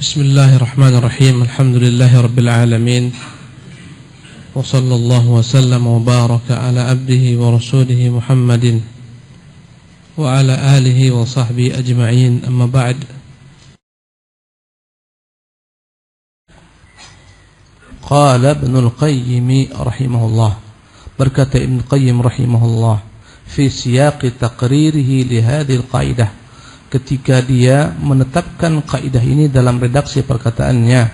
Bismillahirrahmanirrahim. Alhamdulillahi rabbil alamin. Wa sallallahu wa sallam wa baraka ala abdihi wa rasulihi Muhammadin wa ala alihi wa sahbihi ajma'in. Amma ba'd. Qala Ibnul Qayyim rahimahullah. Berkata Ibnu Qayyim rahimahullah fi siyaqi taqririhi li hadhihi al-qaidah, ketika dia menetapkan kaidah ini dalam redaksi perkataannya,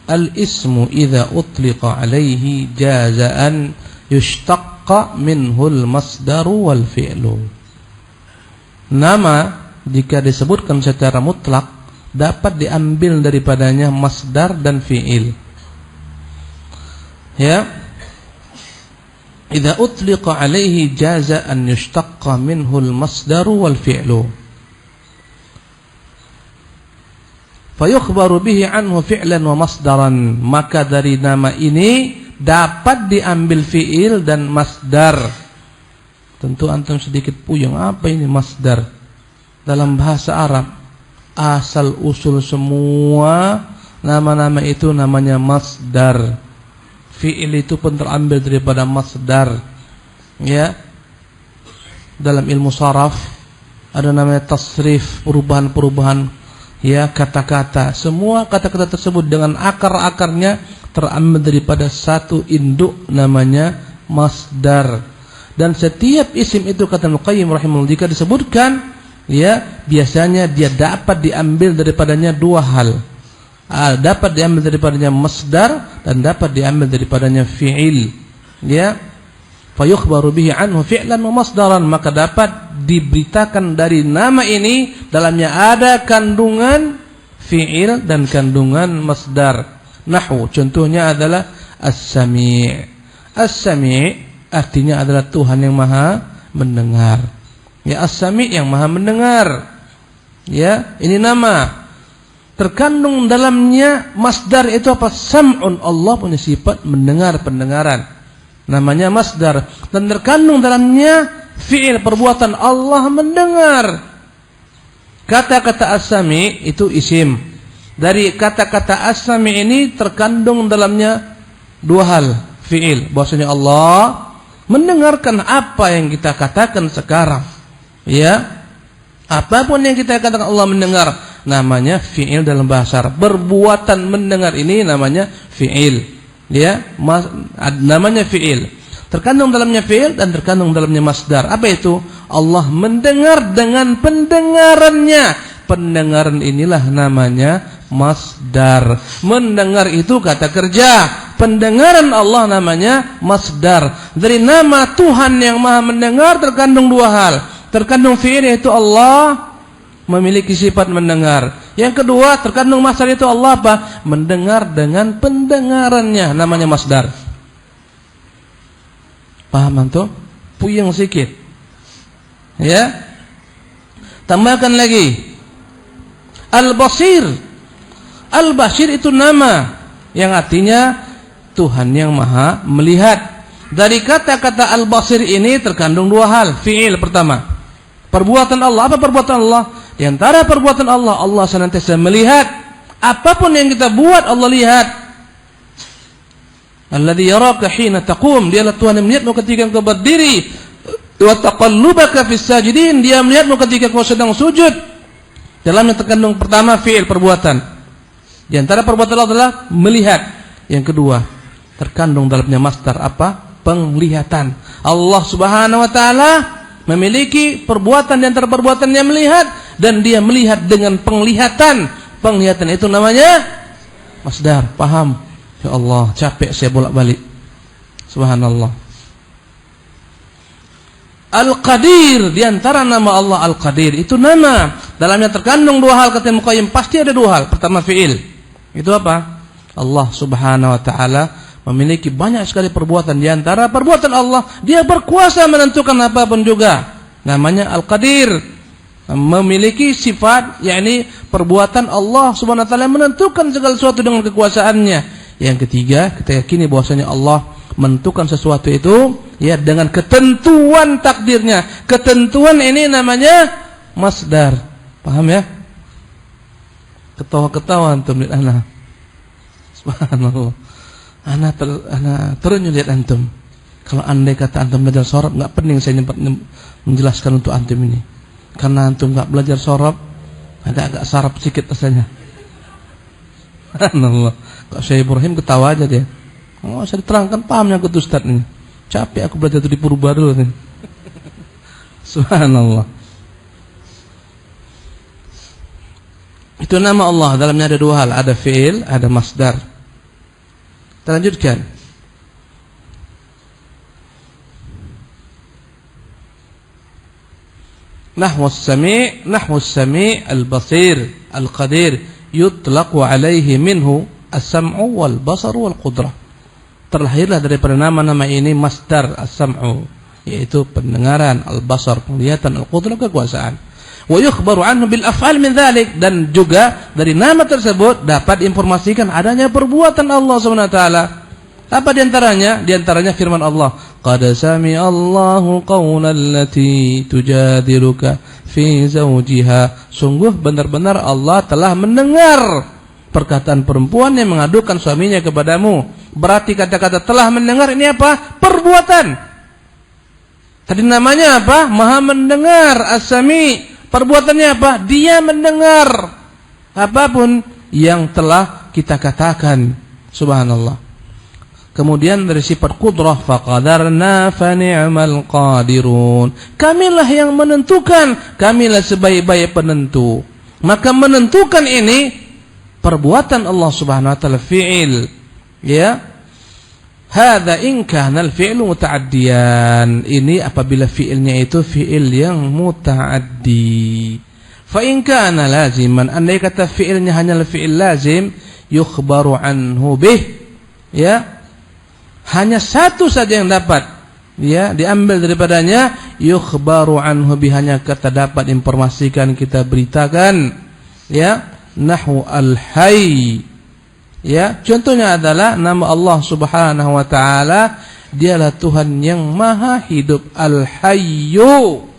al-ismu idza utliqa alaihi jaza an yushtaqqa minhu al-masdaru wal fi'lu. Nama jika disebutkan secara mutlak dapat diambil daripadanya masdar dan fi'il. Ya, idza utliqa alaihi jaza an yushtaqqa minhu al-masdaru wal fi'lu. Fayukhbaru bihi anhu fi'lan wa masdaran, maka dari nama ini dapat diambil fi'il dan masdar. Tentu antum sedikit puyeng, apa ini masdar? Dalam bahasa Arab, asal usul semua nama-nama itu namanya masdar. Fi'il itu pun terambil daripada masdar. Ya. Dalam ilmu saraf ada namanya tasrif, perubahan-perubahan ya kata-kata. Semua kata-kata tersebut dengan akar-akarnya terambil daripada satu induk namanya masdar. Dan setiap isim itu, kata Ibnu Qayyim rahimahullah, jika disebutkan ya biasanya dia dapat diambil daripadanya dua hal. Dapat diambil daripadanya masdar dan dapat diambil daripadanya fi'il. Ya. Fayukhbaru bihi anhu fi'lan wa masdaran, maka dapat diberitakan dari nama ini dalamnya ada kandungan fi'il dan kandungan masdar. Nahwu contohnya adalah as-sami'. As-sami' artinya adalah Tuhan yang maha mendengar. Ya, as-sami' yang maha mendengar. Ya, ini nama. Terkandung dalamnya masdar itu apa? Sam'un, Allah punya sifat mendengar, pendengaran. Namanya masdar. Dan terkandung dalamnya fi'il, perbuatan Allah mendengar. Kata-kata as-sami itu isim. Dari kata-kata as-sami ini terkandung dalamnya dua hal, fi'il, bahwasanya Allah mendengarkan apa yang kita katakan sekarang. Ya. Apapun yang kita katakan Allah mendengar, namanya fi'il dalam bahasa Arab. Perbuatan mendengar ini namanya fi'il. Ya, namanya fi'il. Terkandung dalamnya fi'il dan terkandung dalamnya masdar. Apa itu? Allah mendengar dengan pendengarannya. Pendengaran inilah namanya masdar. Mendengar itu kata kerja. Pendengaran Allah namanya masdar. Dari nama Tuhan yang maha mendengar terkandung dua hal. Terkandung fi'il, yaitu Allah memiliki sifat mendengar. Yang kedua, terkandung masdar, itu Allah apa? Mendengar dengan pendengarannya, namanya masdar. Paham antum? Puyeng sedikit. Ya. Tambahkan lagi. Al-Basir. Al-Basir itu nama yang artinya Tuhan yang maha melihat. Dari kata-kata Al-Basir ini terkandung dua hal. Fi'il pertama, perbuatan Allah. Apa perbuatan Allah? Di antara perbuatan Allah, Allah senantiasa melihat. Apapun yang kita buat, Allah lihat. Alladzi yaraka hina taqum, dialah Tuhan yang melihatmu ketika engkau berdiri. Wa taqallubaka fis sajidin, dia melihatmu ketika kau sedang sujud. Dalamnya terkandung pertama fi'il, perbuatan. Di antara perbuatan Allah adalah melihat. Yang kedua, terkandung dalamnya masdar apa? Penglihatan. Allah Subhanahu wa taala memiliki perbuatan di antara perbuatannya melihat, dan dia melihat dengan penglihatan. Penglihatan itu namanya masdar. Paham? Ya Allah, capek saya bolak-balik. Subhanallah. Al-Qadir, di antara nama Allah Al-Qadir, itu nama dalamnya terkandung dua hal, kata Ibnu Qayyim. Pasti ada dua hal. Pertama fi'il. Itu apa? Allah Subhanahu wa taala memiliki banyak sekali perbuatan. Di antara perbuatan Allah, dia berkuasa menentukan apapun juga. Namanya Al-Qadir. Memiliki sifat, yakni perbuatan Allah Subhanahu wa taala menentukan segala sesuatu dengan kekuasaannya. Yang ketiga, kita yakini bahwasanya Allah menentukan sesuatu itu ya dengan ketentuan takdirnya. Ketentuan ini namanya masdar. Paham ya? Ketawa-ketawa antum lihat ana. Subhanallah. Ana terenyuh lihat antum. Kalau andai kata antum belajar sorab, enggak pening saya nyempat menjelaskan untuk antum ini. Karena antum enggak belajar sorab, agak sarap sedikit rasanya. Subhanallah. Kok Syekh Ibrahim ketawa aja dia. Oh, saya diterangkan pahamnya ke Ustaz ini. Capek aku belajar itu di Purba dulu nih. Subhanallah. Itu nama Allah, dalamnya ada dua hal, ada fi'il, ada masdar. Kita lanjutkan. Nahwus sami' al-basir al-qadir yutlaqu alaihi minhu as-sam'u wal basaru wal qudrah. Terlahirlah daripada nama-nama ini masdar as-sam'u, yaitu pendengaran, al-basar penglihatan, al-qudrah kekuasaan. Wa yukhbaru anhu bil af'al min dzalik, dan juga dari nama tersebut dapat informasikan adanya perbuatan Allah Subhanahu wa taala. Apa di antaranya? Di antaranya firman Allah, qad sami'a Allahu qawlan allati tujadiluka fi zawjiha. Sungguh benar-benar Allah telah mendengar perkataan perempuan yang mengadukan suaminya kepadamu. Berarti kata-kata telah mendengar ini apa? Perbuatan. Tadi namanya apa? Maha mendengar, as-sami'. Perbuatannya apa? Dia mendengar apapun yang telah kita katakan. Subhanallah. Kemudian dari sifat qudrah, faqadarna fa ni'mal qadirun. Kamilah yang menentukan, kamilah sebaik-baik penentu. Maka menentukan ini perbuatan Allah Subhanahu wa taala, fi'il. Ya. Hadza in kana al-fi'lu muta'addiyan. Ini apabila fi'ilnya itu fi'il yang muta'addi. Fa in kana laziman, andai kata fi'ilnya hanyalah fi'il lazim, yukhbaru anhu bih. Ya. Hanya satu saja yang dapat ya diambil daripadanya, yukhbaru anhu bih, hanya kata dapat informasikan, kita beritakan. Ya, nahwu al-hayy. Ya, contohnya adalah nama Allah Subhanahu wa taala, dialah Tuhan yang maha hidup, Al-Hayyu.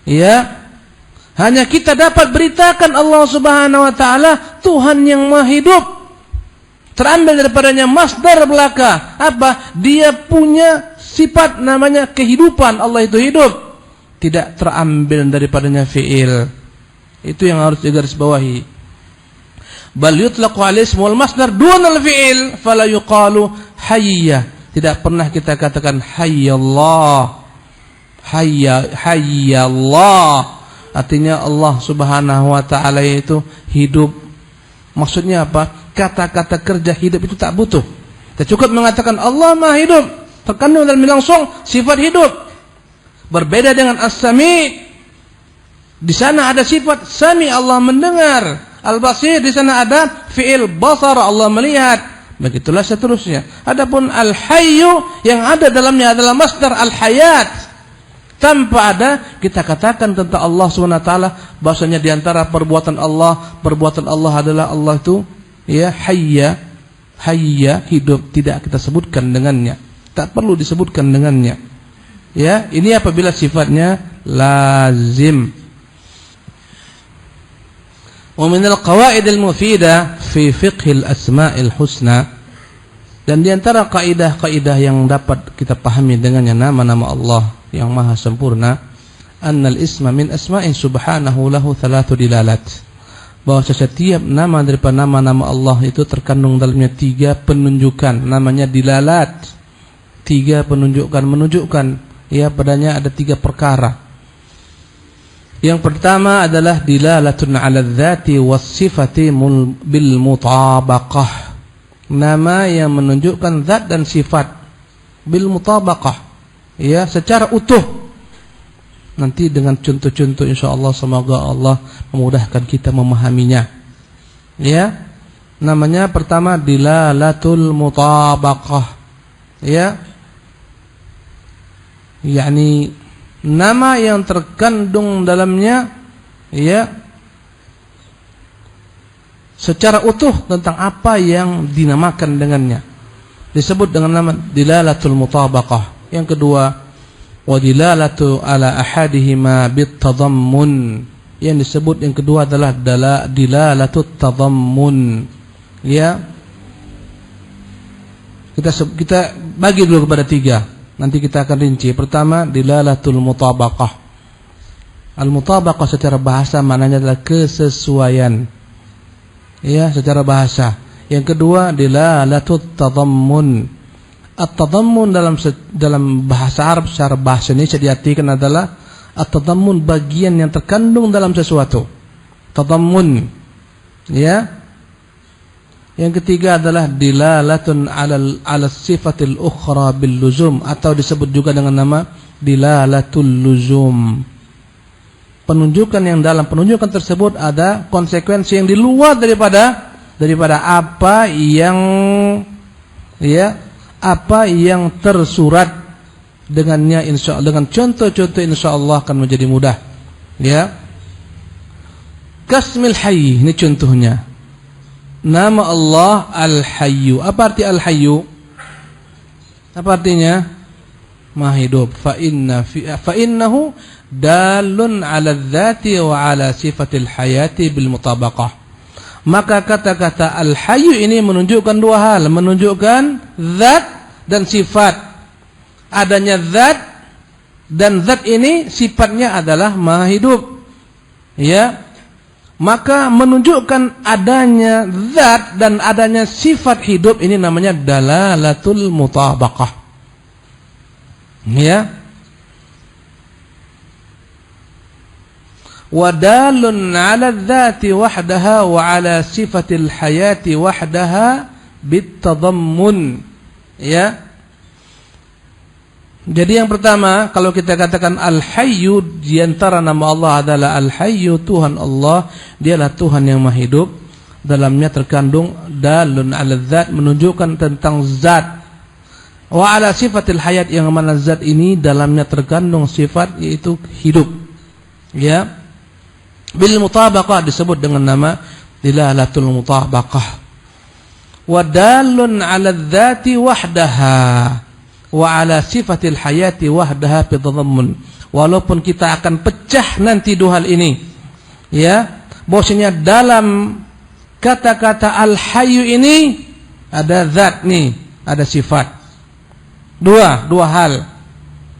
Ya. Hanya kita dapat beritakan Allah Subhanahu wa taala Tuhan yang maha hidup. Terambil daripadanya masdar belaka. Apa? Dia punya sifat namanya kehidupan, Allah itu hidup. Tidak terambil daripadanya fi'il. Itu yang harus digarisbawahi. Bal yutlaqu alaihi ismul masdar dunal fi'il fala yuqalu hayya. Tidak pernah kita katakan hayyallah. Hayyallah artinya Allah Subhanahu wa taala itu hidup. Maksudnya apa? Kata-kata kerja hidup itu tak butuh. Kita cukup mengatakan Allah Maha hidup, terkandung dalam langsung sifat hidup. Berbeda dengan as-sami'. Di sana ada sifat sami, Allah mendengar. Al-basir, di sana ada fi'il basar, Allah melihat. Begitulah seterusnya. Adapun al-hayyu yang ada dalamnya adalah masdar al-hayat. Tanpa ada kita katakan tentang Allah SWT bahwasanya di antara perbuatan Allah adalah Allah itu ya hayya hidup, tidak kita sebutkan dengannya. Tak perlu disebutkan dengannya. Ya, ini apabila sifatnya lazim. ومن القواعد المفيدة في فقه الأسماء الحسنى, dan di antara kaidah-kaidah yang dapat kita pahami dengannya nama-nama Allah yang maha sempurna, annal isma min asma'i subhanahu lahu thalathu dilalat, bahwa setiap nama daripada nama-nama Allah itu terkandung dalamnya tiga penunjukan, namanya dilalat. Tiga penunjukan, menunjukkan ya padanya ada tiga perkara. Yang pertama adalah dilalatun 'ala dzati was sifati bil mutabaqah. Nama yang menunjukkan zat dan sifat bil mutabaqah. Ya, secara utuh. Nanti dengan contoh-contoh insyaallah, semoga Allah memudahkan kita memahaminya. Ya. Namanya pertama dilalatul mutabaqah. Ya. yakni nama yang terkandung dalamnya ya secara utuh tentang apa yang dinamakan dengannya, disebut dengan nama dilalatul mutabaqah. Yang kedua, wa dilalatu ala ahadihima bitadammun. Yang disebut yang kedua adalah dilalatut tadammun. Ya. Kita bagi dulu kepada 3. Nanti kita akan rinci. Pertama, dilalatul mutabaqah. Al-mutabaqah secara bahasa maknanya adalah kesesuaian. Ya, secara bahasa. Yang kedua, dilalatut tadammun. At-tadammun dalam bahasa Arab secara bahasa Indonesia diartikan adalah at-tadammun bagian yang terkandung dalam sesuatu. Tadammun. Ya. Yang ketiga adalah dilalatun 'ala sifatil ukhra bil luzum, atau disebut juga dengan nama dilalatul luzum. Penunjukan yang dalam penunjukan tersebut ada konsekuensi yang di luar daripada apa yang tersurat dengannya, dengan contoh-contoh insyaallah akan menjadi mudah. Ya. Kasmil hayy, ini contohnya. Nama Allah Al-Hayyu. Apa arti Al-Hayyu? Apa artinya? Maha hidup. Fa innahu dalun 'ala dzati wa 'ala sifatil hayati bil mutabaqah. Maka kata-kata Al-Hayyu ini menunjukkan dua hal, menunjukkan zat dan sifat. Adanya zat, dan zat ini sifatnya adalah maha hidup. Ya. Maka menunjukkan adanya zat dan adanya sifat hidup ini namanya dalalatul mutabaqah. Ya. Wadalun 'ala dzati wahdaha wa 'ala sifatil hayati wahdaha bitadammun. Ya. Jadi yang pertama, kalau kita katakan Al-Hayyu, di antara nama Allah adalah Al-Hayyu, Tuhan Allah, dialah Tuhan yang maha hidup. Dalamnya terkandung dalun 'ala dzat, menunjukkan tentang zat. Wa 'ala sifatil hayat, yang mana zat ini dalamnya terkandung sifat yaitu hidup. Ya. Bil mutabaqah disebut dengan nama dilalatul mutabaqah. Wa dalun 'ala dzati wahdaha wa 'ala sifatil hayati wahdaha bitadammun. Walaupun kita akan pecah nanti dua hal ini, ya, bahwasanya dalam kata-kata Al-Hayyu ini ada zat nih, ada sifat. Dua hal.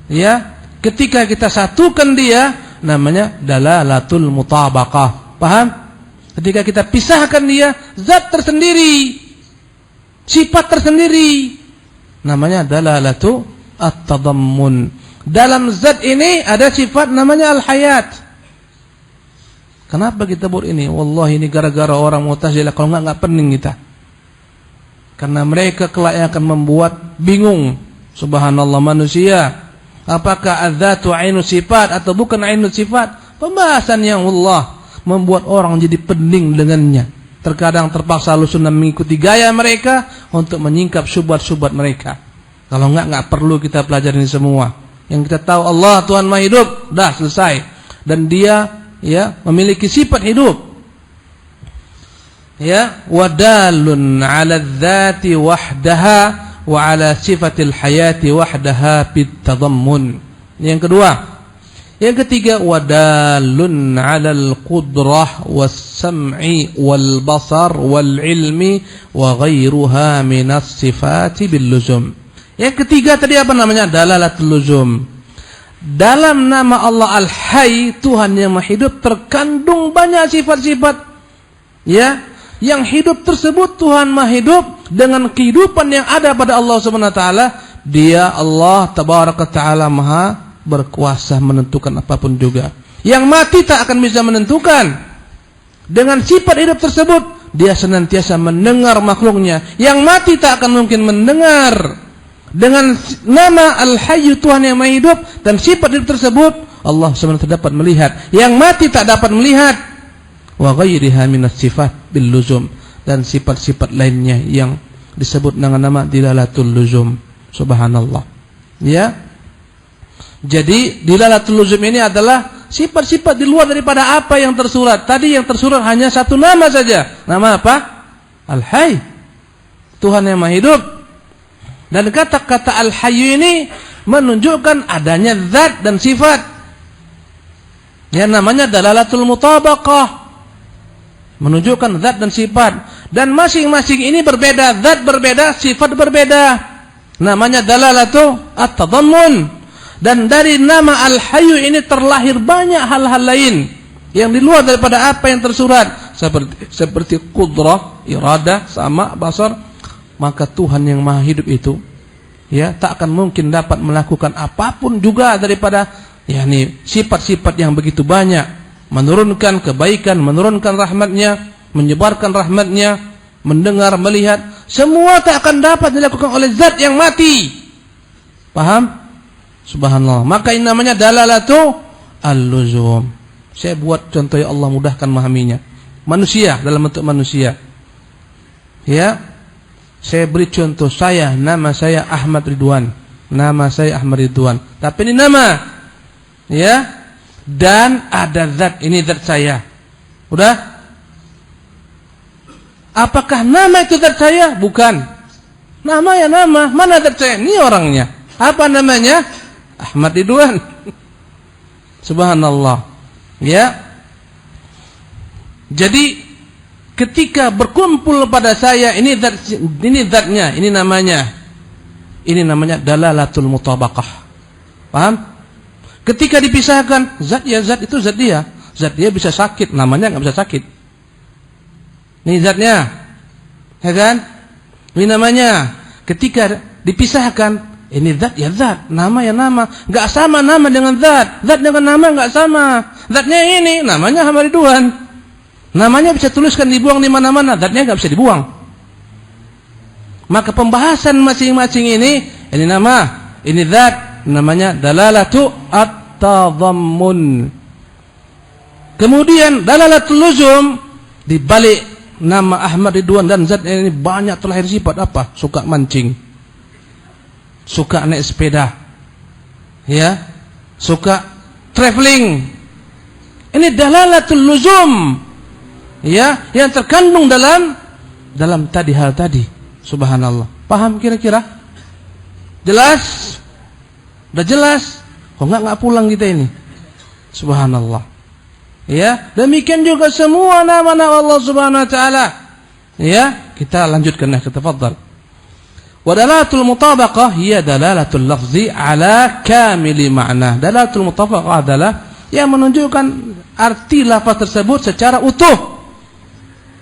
Ya, ketika kita satukan dia namanya dalalatul mutabaqah. Paham? Ketika kita pisahkan dia, zat tersendiri, sifat tersendiri, namanya dalalatu at-tadammun. Dalam zat ini ada sifat namanya al-hayat. Kenapa kita buat ini? Wallahi ini gara-gara orang Mu'tazilah. Kalau enggak pening kita. Karena mereka kelak yang akan membuat bingung. Subhanallah, manusia, apakah adzatu ainu sifat atau bukan ainu sifat? Pembahasan yang Allah membuat orang jadi pening dengannya. Terkadang terpaksa Ahlussunnah mengikuti gaya mereka untuk menyingkap syubhat-syubhat mereka. Kalau enggak perlu kita pelajari ini semua. Yang kita tahu Allah Tuhan Maha Hidup, dah selesai. Dan dia, ya, memiliki sifat hidup. Ya, wadalun 'ala dzati wahdaha wa 'ala sifatil hayati wahdaha bitadammun. Yang kedua. Yang ketiga, wadalun 'alal qudrah was-sam'i wal basar wal ilmi wa ghairuha minas sifati bil luzum. Yang ketiga tadi apa namanya? Dalalatul luzum. Dalam nama Allah Al-Hayy, Tuhan yang Maha Hidup, terkandung banyak sifat-sifat, ya, yang hidup tersebut Tuhan Maha Hidup dengan kehidupan yang ada pada Allah Subhanahu wa taala. Dia Allah Tabaraka taala Maha berkuasa menentukan apapun juga. Yang mati tak akan bisa menentukan. Dengan sifat hidup tersebut, dia senantiasa mendengar makhluknya. Yang mati tak akan mungkin mendengar. Dengan nama Al-Hayyu, Tuhan yang Maha Hidup, dan sifat hidup tersebut, Allah sebenarnya dapat melihat. Yang mati tak dapat melihat. Wa ghairiha minas sifat bil luzum, dan sifat-sifat lainnya yang disebut dengan nama dilalatul luzum. Subhanallah. Ya. Jadi dilalatul luzum ini adalah sifat-sifat di luar daripada apa yang tersurat. Tadi yang tersurat hanya satu nama saja. Nama apa? Al-Hayy, Tuhan yang Maha Hidup. Dan kata-kata Al-Hayyu ini menunjukkan adanya zat dan sifat. Ya, namanya dalalatul mutabaqah. Menunjukkan zat dan sifat. Dan masing-masing ini berbeda, zat berbeda, sifat berbeda. Namanya dalalatu at-tadammun. Dan dari nama Al-Hayyu ini terlahir banyak hal-hal lain yang di luar daripada apa yang tersurat, seperti qudrah, iradah, sama, basar. Maka Tuhan yang Maha Hidup itu, ya, tak akan mungkin dapat melakukan apapun juga daripada yakni sifat-sifat yang begitu banyak, menurunkan kebaikan, menurunkan rahmatnya, menyebarkan rahmatnya, mendengar, melihat, semua tak akan dapat dilakukan oleh zat yang mati. Paham? Subhanallah. Maka ini namanya dalalatu al-luzum. Saya buat contoh, ya Allah mudahkan memahaminya. Manusia, dalam bentuk manusia. Ya. Saya beri contoh, nama saya Ahmad Ridwan. Nama saya Ahmad Ridwan. Tapi ini nama. Ya. Dan ada zat, ini zat saya. Udah? Apakah nama itu zat saya? Bukan. Nama ya nama. Mana zat saya? Ini orangnya. Apa namanya? Ahmad Ridwan. Subhanallah. Ya. Jadi ketika berkumpul pada saya, ini zatnya, ini namanya. Ini namanya dalalatul mutabaqah. Paham? Ketika dipisahkan, zat ya zat itu zat dia. Zat dia bisa sakit, namanya enggak bisa sakit. Ini zatnya. Ya kan? Ini namanya. Ketika dipisahkan, ini zat ya zat, nama ya nama, enggak sama nama dengan zat dengan nama enggak sama. Zatnya ini namanya Ahmad Ridwan. Namanya bisa tuliskan dibuang di mana-mana, zatnya enggak bisa dibuang. Maka pembahasan masing-masing ini nama, ini zat, namanya dalalatu at-tadammun. Kemudian dalalatul luzum, di balik nama Ahmad Ridwan dan zat ini banyak terlahir sifat apa? Suka mancing, suka naik sepeda, ya, suka traveling. Ini dalalatul luzum, ya, yang terkandung dalam tadi hal tadi. Subhanallah. Paham kira-kira? Jelas? Udah jelas? Kok enggak pulang kita ini? Subhanallah. Ya, demikian juga semua nama-nama Allah Subhanahu wa taala. Ya, kita lanjutkan, tafadhal. Wa dalalatul mutabaqah hiya dalalatul lafzi ala kamili ma'na. Dalalatul mutabaqah adalah yang menunjukkan arti lafaz tersebut secara utuh.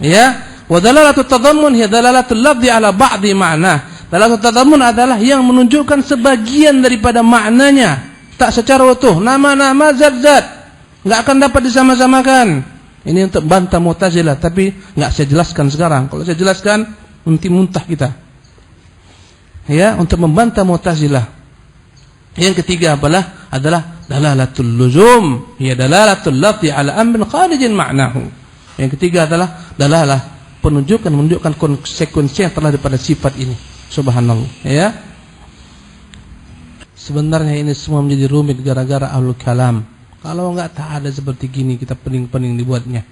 Ya, wa dalalatul tadammun hiya dalalatul lafzi ala ba'di ma'na. Dalalatul tadammun adalah yang menunjukkan sebagian daripada maknanya, tak secara utuh. Nama-nama, zat-zat enggak akan dapat disama-samakan. Ini untuk bantah Mu'tazilah, tapi enggak saya jelaskan sekarang. Kalau saya jelaskan nanti muntah kita. Ya, untuk membantah Mu'tazilah. Yang ketiga adalah dalalatul luzum, ya dalalatul lafzi ala amrin kharijin ma'nahu. Yang ketiga adalah dalalah menunjukkan konsekuensi yang telah daripada sifat ini. Subhanallah, ya. Sebenarnya ini semua menjadi rumit gara-gara ahlul kalam. Kalau enggak tak ada seperti gini kita pening-pening dibuatnya.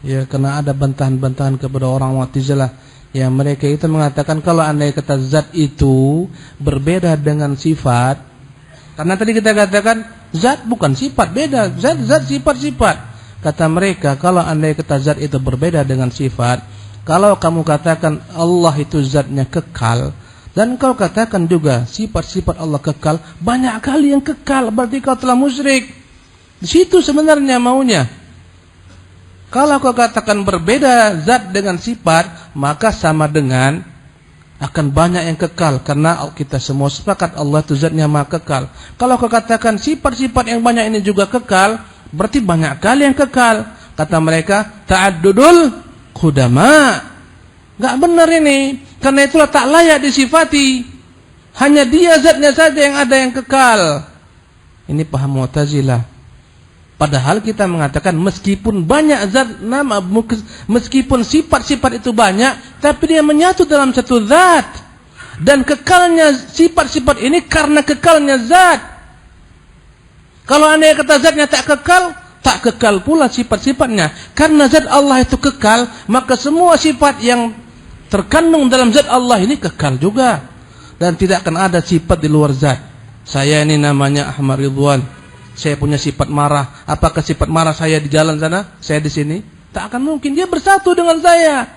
Ya, karena ada bantahan-bantahan kepada orang Mu'tazilah yang mereka itu mengatakan kalau andai kata zat itu berbeda dengan sifat. Karena tadi kita katakan zat bukan sifat, beda. Zat sifat-sifat. Kata mereka kalau andai kata zat itu berbeda dengan sifat, kalau kamu katakan Allah itu zatnya kekal, dan kau katakan juga sifat-sifat Allah kekal, banyak kali yang kekal, berarti kau telah musyrik. Di situ sebenarnya maunya. Kalau kau katakan berbeda zat dengan sifat, maka sama dengan akan banyak yang kekal, karena kita semua sepakat Allah itu zatnya maha kekal. Kalau kau katakan sifat-sifat yang banyak ini juga kekal, berarti banyak kali yang kekal. Kata mereka ta'addudul qudama. Enggak benar ini. Karena itulah tak layak disifati. Hanya dia zatnya saja yang ada yang kekal. Ini paham Mu'tazilah. Padahal kita mengatakan meskipun banyak zat nama, meskipun sifat-sifat itu banyak, tapi dia menyatu dalam satu zat. Dan kekalnya sifat-sifat ini karena kekalnya zat. Kalau andai kata zatnya tak kekal pula sifat-sifatnya. Karena zat Allah itu kekal, maka semua sifat yang terkandung dalam zat Allah ini kekal juga. Dan tidak akan ada sifat di luar zat. Saya ini namanya Ahmad Ridwan. saya punya sifat marah. Apakah sifat marah saya di jalan sana, saya di sini? Tak akan mungkin. Dia bersatu dengan saya.